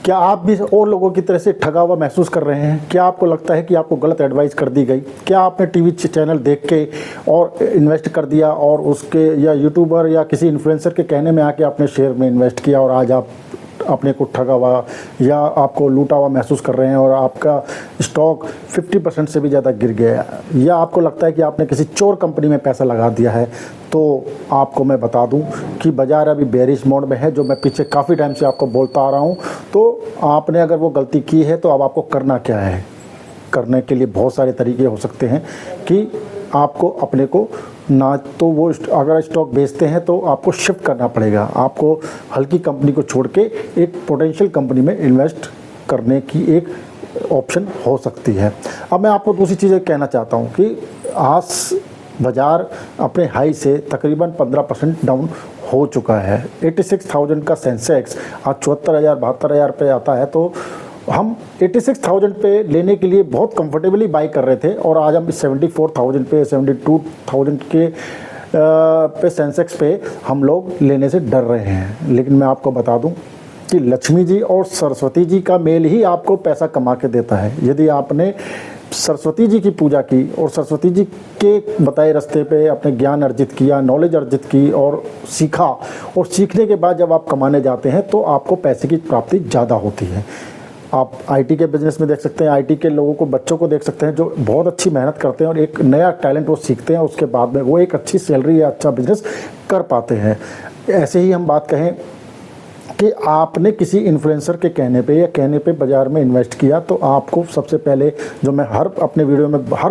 क्या आप भी और लोगों की तरह से ठगा हुआ महसूस कर रहे हैं? क्या आपको लगता है कि आपको गलत एडवाइस कर दी गई? क्या आपने टीवी चैनल देख के और इन्वेस्ट कर दिया और उसके या यूट्यूबर या किसी इन्फ्लुएंसर के कहने में आके आपने शेयर में इन्वेस्ट किया और आज आप अपने को ठगा हुआ या आपको लूटा हुआ महसूस कर रहे हैं और आपका स्टॉक 50% से भी ज़्यादा गिर गया, या आपको लगता है कि आपने किसी चोर कंपनी में पैसा लगा दिया है? तो आपको मैं बता दूं कि बाज़ार अभी बेरिश मोड में है, जो मैं पीछे काफ़ी टाइम से आपको बोलता आ रहा हूं। तो आपने अगर वो गलती की है तो अब आपको करना क्या है? करने के लिए बहुत सारे तरीके हो सकते हैं कि आपको अपने को ना तो वो अगर स्टॉक बेचते हैं तो आपको शिफ्ट करना पड़ेगा, आपको हल्की कंपनी को छोड़ के एक पोटेंशियल कंपनी में इन्वेस्ट करने की एक ऑप्शन हो सकती है। अब मैं आपको दूसरी चीज़ कहना चाहता हूँ कि आज बाज़ार अपने हाई से तकरीबन 15% डाउन हो चुका है। 86,000 का सेंसेक्स आज 74,000 72,000 पे आता है, तो हम 86,000 पे लेने के लिए बहुत कंफर्टेबली बाई कर रहे थे और आज हम 74,000 पे 72,000 के पे सेंसेक्स पे हम लोग लेने से डर रहे हैं। लेकिन मैं आपको बता दूं कि लक्ष्मी जी और सरस्वती जी का मेल ही आपको पैसा कमा के देता है। यदि आपने सरस्वती जी की पूजा की और सरस्वती जी के बताए रास्ते पे अपने ज्ञान अर्जित किया, नॉलेज अर्जित की और सीखा, और सीखने के बाद जब आप कमाने जाते हैं तो आपको पैसे की प्राप्ति ज़्यादा होती है। आप आईटी के बिज़नेस में देख सकते हैं, आईटी के लोगों को, बच्चों को देख सकते हैं जो बहुत अच्छी मेहनत करते हैं और एक नया टैलेंट वो सीखते हैं, उसके बाद में वो एक अच्छी सैलरी या अच्छा बिजनेस कर पाते हैं। ऐसे ही हम बात कहें कि आपने किसी इन्फ्लुएंसर के कहने पे या कहने पे बाज़ार में इन्वेस्ट किया, तो आपको सबसे पहले, जो मैं हर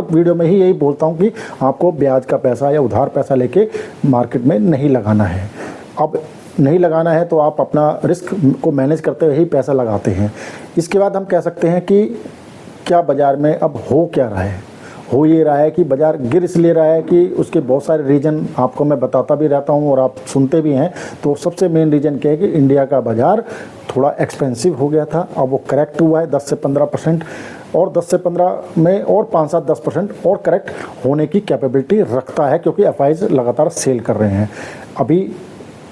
वीडियो में ही यही बोलता हूँ कि आपको ब्याज का पैसा या उधार पैसा लेके मार्केट में नहीं लगाना है। अब नहीं लगाना है तो आप अपना रिस्क को मैनेज करते हुए ही पैसा लगाते हैं। इसके बाद हम कह सकते हैं कि क्या बाज़ार में अब हो क्या रहा है? हो ये रहा है कि बाज़ार गिर इसलिए रहा है कि उसके बहुत सारे रीज़न आपको मैं बताता भी रहता हूँ और आप सुनते भी हैं। तो सबसे मेन रीज़न क्या है कि इंडिया का बाज़ार थोड़ा एक्सपेंसिव हो गया था, अब वो करेक्ट हुआ है 10 से 15%, और 10 से 15 में और 5-7-10% और करेक्ट होने की कैपेबिलिटी रखता है, क्योंकि एफआईज लगातार सेल कर रहे हैं। अभी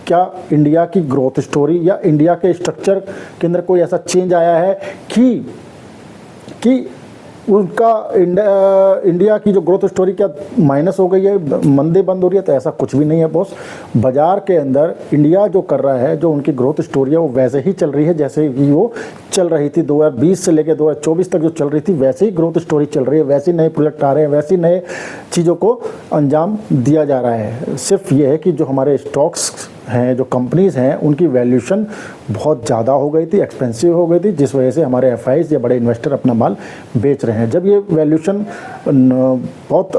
क्या इंडिया की ग्रोथ स्टोरी या इंडिया के स्ट्रक्चर के अंदर कोई ऐसा चेंज आया है कि उनका इंडिया की जो ग्रोथ स्टोरी क्या माइनस हो गई है, मंदी बंद हो रही है? तो ऐसा कुछ भी नहीं है बॉस। बाज़ार के अंदर इंडिया जो कर रहा है, जो उनकी ग्रोथ स्टोरी है वो वैसे ही चल रही है जैसे कि वो चल रही थी 2020 से लेकर 2024 तक जो चल रही थी, वैसे ही ग्रोथ स्टोरी चल रही है, वैसे ही नए प्रोजेक्ट आ रहे हैं, वैसे ही नए चीज़ों को अंजाम दिया जा रहा है। सिर्फ ये है कि जो हमारे स्टॉक्स हैं, जो कंपनीज़ हैं, उनकी वैल्यूशन बहुत ज़्यादा हो गई थी, एक्सपेंसिव हो गई थी, जिस वजह से हमारे एफआईज या बड़े इन्वेस्टर अपना माल बेच रहे हैं। जब ये वैल्यूशन बहुत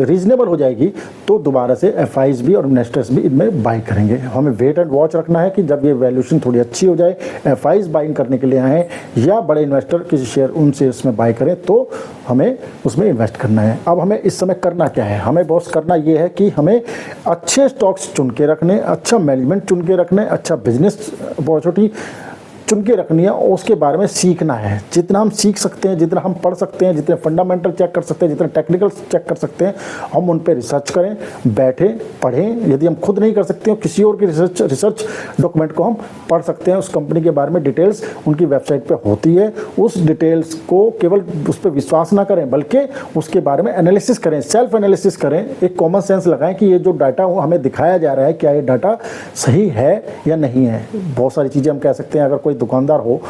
रीजनेबल हो जाएगी तो दोबारा से एफआईज भी और इन्वेस्टर्स भी इनमें बाई करेंगे। हमें वेट एंड वॉच रखना है कि जब ये वैल्यूशन थोड़ी अच्छी हो जाए, एफआईज बाइंग करने के लिए आएँ या बड़े इन्वेस्टर किसी शेयर उनसे उसमें बाई करें, तो हमें उसमें इन्वेस्ट करना है। अब हमें इस समय करना क्या है? हमें बॉस करना ये है कि हमें अच्छे स्टॉक्स चुन के रखने, अच्छा मैनेजमेंट चुन के रखने, अच्छा बिजनेस अपॉर्चुनिटी चुन के रखनी है और उसके बारे में सीखना है। जितना हम सीख सकते हैं, जितना हम पढ़ सकते हैं, जितने फंडामेंटल चेक कर सकते हैं, जितने टेक्निकल चेक कर सकते हैं, हम उन पर रिसर्च करें, बैठें, पढ़ें। यदि हम खुद नहीं कर सकते हो, किसी और की रिसर्च डॉक्यूमेंट को हम पढ़ सकते हैं। उस कंपनी के बारे में डिटेल्स उनकी वेबसाइट पे होती है, उस डिटेल्स को केवल उस पर विश्वास ना करें बल्कि उसके बारे में एनालिसिस करें, सेल्फ एनालिसिस करें, एक कॉमन सेंस लगाएं कि ये जो डाटा हमें दिखाया जा रहा है, क्या ये डाटा सही है या नहीं है। बहुत सारी चीज़ें हम कह सकते हैं। अगर कोई दुकानदार हो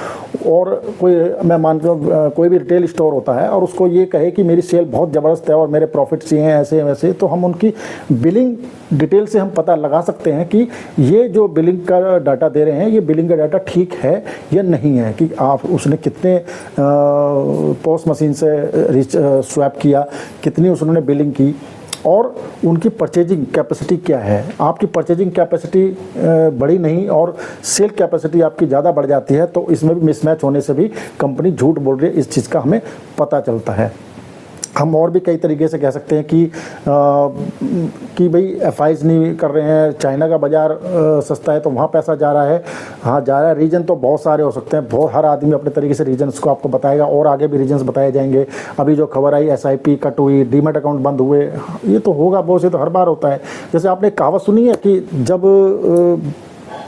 और कोई, मैं मानता हूँ कोई भी रिटेल स्टोर होता है और उसको ये कहे कि मेरी सेल बहुत ज़बरदस्त है और मेरे प्रॉफिट्स ये हैं, ऐसे वैसे, तो हम उनकी बिलिंग डिटेल से हम पता लगा सकते हैं कि ये जो बिलिंग का डाटा दे रहे हैं, ये बिलिंग का डाटा ठीक है या नहीं है, कि आप उसने कितने पोस्ट मशीन से स्वैप किया, कितनी उसने बिलिंग की, और उनकी परचेजिंग कैपेसिटी क्या है। आपकी परचेजिंग कैपेसिटी बड़ी नहीं और सेल कैपेसिटी आपकी ज़्यादा बढ़ जाती है, तो इसमें भी मिसमैच होने से भी कंपनी झूठ बोल रही है, इस चीज़ का हमें पता चलता है। हम और भी कई तरीके से कह सकते हैं कि भाई एफआईज नहीं कर रहे हैं, चाइना का बाज़ार सस्ता है तो वहाँ पैसा जा रहा है। हाँ, जा रहा है। रीज़न तो बहुत सारे हो सकते हैं, बहुत, हर आदमी अपने तरीके से रीजन्स को आपको बताएगा और आगे भी रीजन्स बताए जाएंगे। अभी जो खबर आई एसआईपी कट हुई, डीमैट अकाउंट बंद हुए, ये तो होगा बहुत से, तो हर बार होता है। जैसे आपने कहावत सुनी है कि जब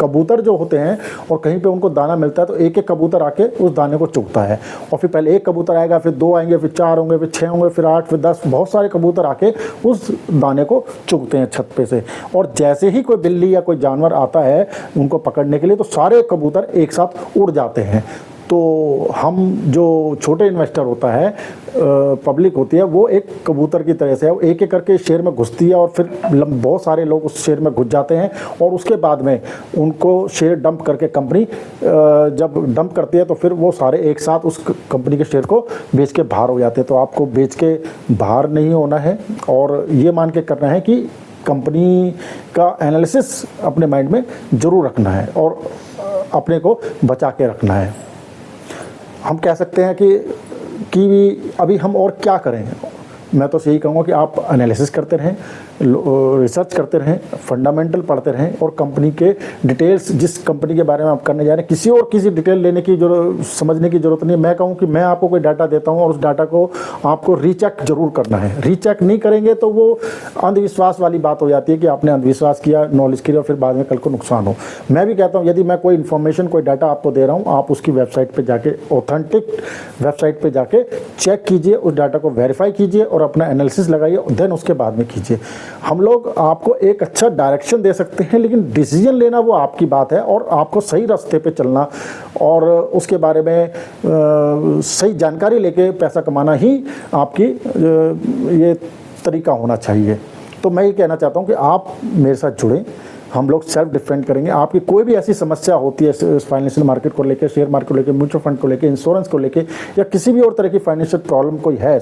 कबूतर जो होते हैं और कहीं पे उनको दाना मिलता है तो एक एक कबूतर आके उस दाने को चुगता है, और फिर पहले एक कबूतर आएगा, फिर 2 आएंगे, फिर 4 होंगे, फिर 6 होंगे, फिर 8, फिर 10, बहुत सारे कबूतर आके उस दाने को चुगते हैं छत पे से। और जैसे ही कोई बिल्ली या कोई जानवर आता है उनको पकड़ने के लिए तो सारे कबूतर एक साथ उड़ जाते हैं। तो हम जो छोटे इन्वेस्टर होता है, पब्लिक होती है, वो एक कबूतर की तरह से है, वो एक एक करके शेयर में घुसती है और फिर बहुत सारे लोग उस शेयर में घुस जाते हैं, और उसके बाद में उनको शेयर डंप करके कंपनी जब डंप करती है तो फिर वो सारे एक साथ उस कंपनी के शेयर को बेच के बाहर हो जाते हैं। तो आपको बेच के बाहर नहीं होना है और ये मान के करना है कि कंपनी का एनालिसिस अपने माइंड में ज़रूर रखना है और अपने को बचा के रखना है। हम कह सकते हैं कि अभी हम और क्या करें। मैं तो यही कहूँगा कि आप एनालिसिस करते रहें, रिसर्च करते रहें, फंडामेंटल पढ़ते रहें, और कंपनी के डिटेल्स, जिस कंपनी के बारे में आप करने जा रहे हैं, किसी डिटेल लेने की समझने की ज़रूरत नहीं है। मैं कहूँ कि मैं आपको कोई डाटा देता हूँ और उस डाटा को आपको रीचेक जरूर करना है। रीचेक नहीं करेंगे तो वो अंधविश्वास वाली बात हो जाती है कि आपने अंधविश्वास किया, नॉलेज किया, फिर बाद में कल को नुकसान हो। मैं भी कहता हूँ यदि मैं कोई इन्फॉर्मेशन, कोई डाटा आपको दे रहा हूँ, आप उसकी वेबसाइट पर जाके, ऑथेंटिक वेबसाइट पर जाके चेक कीजिए, उस डाटा को वेरीफाई कीजिए और अपना एनालिसिस लगाइए, देन उसके बाद में कीजिए। हम लोग आपको एक अच्छा डायरेक्शन दे सकते हैं, लेकिन डिसीजन लेना वो आपकी बात है, और आपको सही रास्ते पे चलना और उसके बारे में सही जानकारी लेके पैसा कमाना ही आपकी ये तरीका होना चाहिए। तो मैं ये कहना चाहता हूँ कि आप मेरे साथ जुड़ें, हम लोग सेल्फ डिफेंड करेंगे। आपकी कोई भी ऐसी समस्या होती है फाइनेंशियल मार्केट को लेकर, शेयर मार्केट को लेकर, म्यूचुअल फंड को लेकर, इंश्योरेंस को लेकर, या किसी भी और तरह की फाइनेंशियल प्रॉब्लम कोई है,